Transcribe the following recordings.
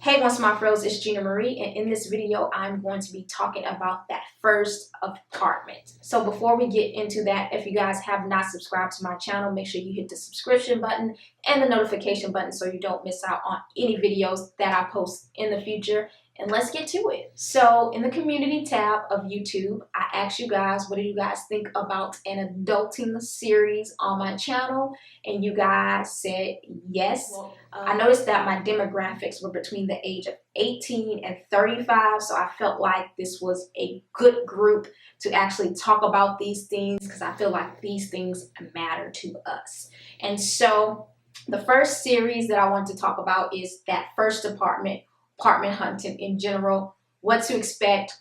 Hey, once my fros, it's Gina Marie, and in this video I'm going to be talking about that first apartment. So before we get into that, if you guys have not subscribed to my channel, make sure you hit the subscription button and the notification button so you don't miss out on any videos that I post in the future. And let's get to it. So in the community tab of YouTube, I asked you guys, what do you guys think about an adulting series on my channel? And you guys said yes. I noticed that my demographics were between the age of 18 and 35, so I felt like this was a good group to actually talk about these things because I feel like these things matter to us. And so the first series that I want to talk about is that first apartment hunting in general, what to expect,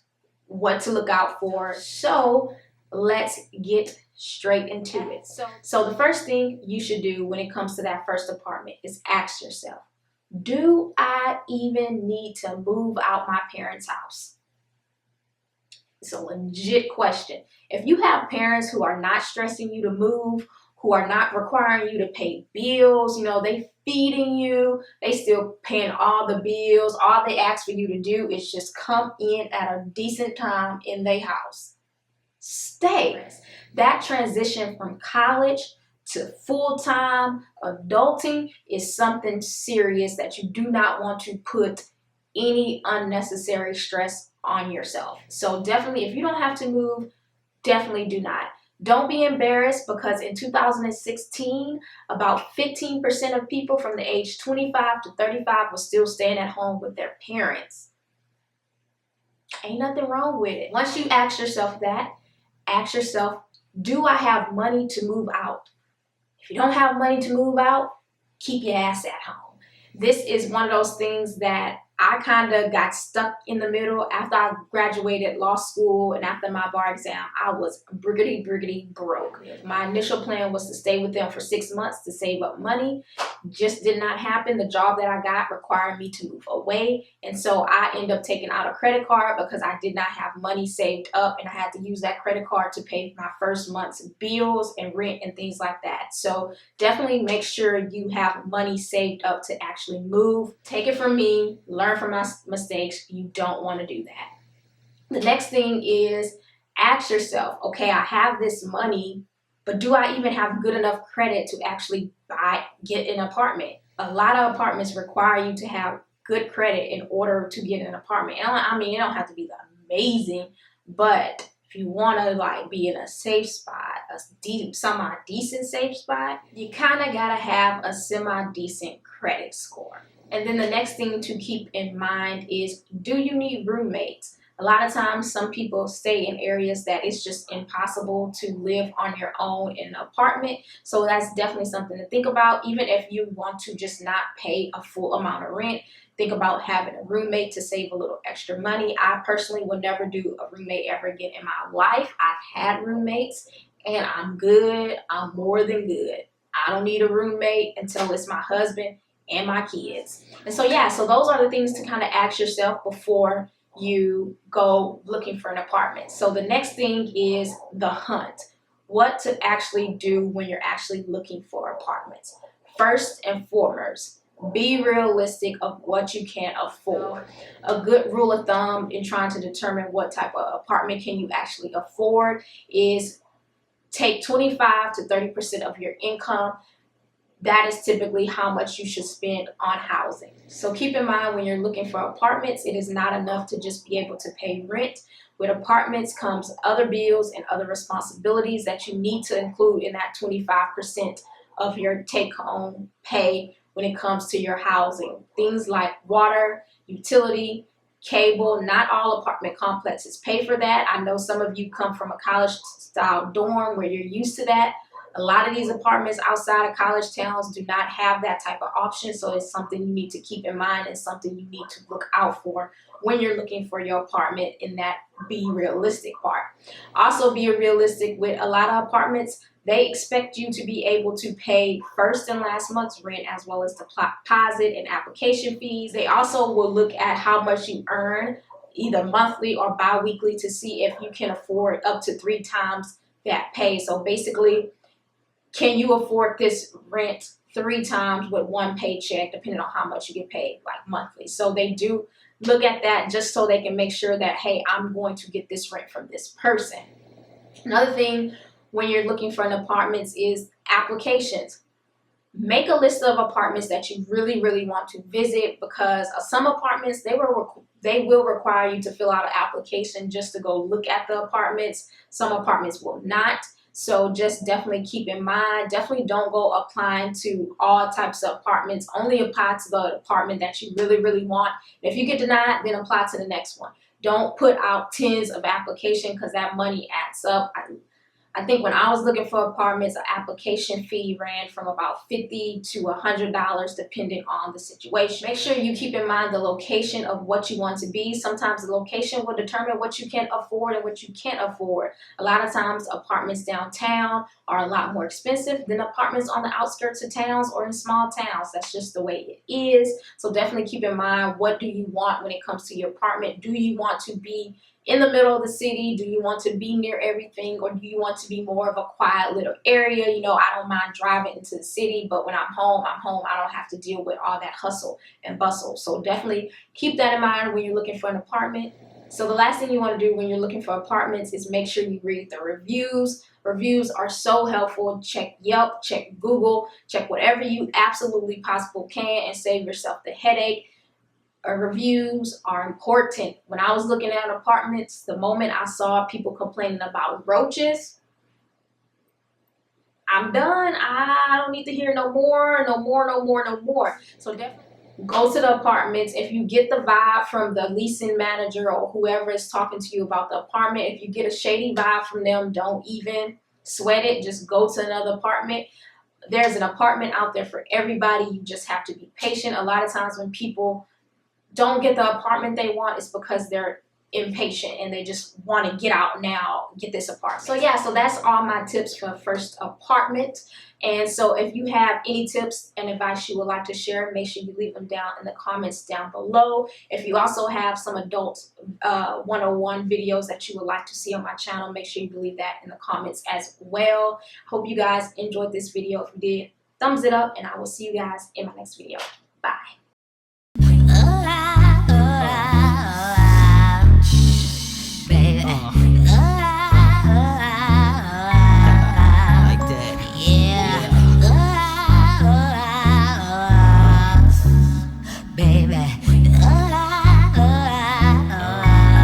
what to look out for. So let's get straight into it. So the first thing you should do when it comes to that first apartment is ask yourself, do I even need to move out my parents' house? It's a legit question. If you have parents who are not stressing you to move, who are not requiring you to pay bills, you know, they feeding you, they still paying all the bills, all they ask for you to do is just come in at a decent time in their house. Stay. That transition from college to full-time adulting is something serious that you do not want to put any unnecessary stress on yourself. So definitely, if you don't have to move, definitely do not. Don't be embarrassed because in 2016, about 15% of people from the age 25 to 35 were still staying at home with their parents. Ain't nothing wrong with it. Once you ask yourself that, ask yourself, do I have money to move out? If you don't have money to move out, keep your ass at home. This is one of those things that I kind of got stuck in the middle. After I graduated law school and after my bar exam, I was briggity broke. My initial plan was to stay with them for 6 months to save up money. Just did not happen. The job that I got required me to move away. And so I ended up taking out a credit card because I did not have money saved up and I had to use that credit card to pay my first month's bills and rent and things like that. So definitely make sure you have money saved up to actually move. Take it from me, learn from my mistakes. You don't want to do that. The next thing is ask yourself, okay, I have this money, but do I even have good enough credit to actually get an apartment? A lot of apartments require you to have good credit in order to get an apartment. I mean, it don't have to be amazing, but if you want to like be in a safe spot, a semi-decent safe spot, you kind of got to have a semi-decent credit score. And then the next thing to keep in mind is, do you need roommates? A lot of times some people stay in areas that it's just impossible to live on your own in an apartment. So that's definitely something to think about. Even if you want to just not pay a full amount of rent, think about having a roommate to save a little extra money. I personally would never do a roommate ever again in my life. I've had roommates and I'm good. I'm more than good. I don't need a roommate until it's my husband and my kids. And so yeah, so those are the things to kind of ask yourself before you go looking for an apartment. So the next thing is the hunt. What to actually do when you're actually looking for apartments. First and foremost, be realistic of what you can afford. A good rule of thumb in trying to determine what type of apartment can you actually afford is take 25 to 30% of your income. That is typically how much you should spend on housing. So keep in mind when you're looking for apartments, it is not enough to just be able to pay rent. With apartments comes other bills and other responsibilities that you need to include in that 25% of your take-home pay when it comes to your housing. Things like water, utility, cable. Not all apartment complexes pay for that. I know some of you come from a college-style dorm where you're used to that. A lot of these apartments outside of college towns do not have that type of option, so it's something you need to keep in mind and something you need to look out for when you're looking for your apartment in that be realistic part. Also be realistic with a lot of apartments. They expect you to be able to pay first and last month's rent as well as deposit and application fees. They also will look at how much you earn either monthly or bi-weekly to see if you can afford up to 3 times that pay. So basically, can you afford this rent 3 times with one paycheck, depending on how much you get paid, like monthly. So they do look at that just so they can make sure that, hey, I'm going to get this rent from this person. Another thing when you're looking for an apartment is applications. Make a list of apartments that you really want to visit, because some apartments, they will require you to fill out an application just to go look at the apartments. Some apartments will not. So just definitely keep in mind, definitely don't go applying to all types of apartments. Only apply to the apartment that you really want. If you get denied, then apply to the next one. Don't put out tens of applications, because that money adds up. I think when I was looking for apartments, an application fee ran from about $50 to $100 depending on the situation. Make sure you keep in mind the location of what you want to be. Sometimes the location will determine what you can afford and what you can't afford. A lot of times apartments downtown are a lot more expensive than apartments on the outskirts of towns or in small towns. That's just the way it is. So definitely keep in mind, what do you want when it comes to your apartment? Do you want to be in the middle of the city? Do you want to be near everything, or do you want to be more of a quiet little area? You know, I don't mind driving into the city, but when I'm home, I'm home. I don't have to deal with all that hustle and bustle. So definitely keep that in mind when you're looking for an apartment. So the last thing you want to do when you're looking for apartments is make sure you read the reviews. Reviews are so helpful. Check Yelp, check Google, check whatever you absolutely possible can, and save yourself the headache. Reviews are important. When I was looking at apartments, the moment I saw people complaining about roaches, I'm done. I don't need to hear no more. So definitely go to the apartments. If you get the vibe from the leasing manager or whoever is talking to you about the apartment, if you get a shady vibe from them, don't even sweat it. Just go to another apartment. There's an apartment out there for everybody. You just have to be patient. A lot of times when people don't get the apartment they want, it's because they're impatient and they just want to get out now, get this apartment. So yeah, so that's all my tips for first apartment. And so if you have any tips and advice you would like to share, make sure you leave them down in the comments down below. If you also have some adult 101 videos that you would like to see on my channel, make sure you leave that in the comments as well. Hope you guys enjoyed this video. If you did, thumbs it up, and I will see you guys in my next video. Bye.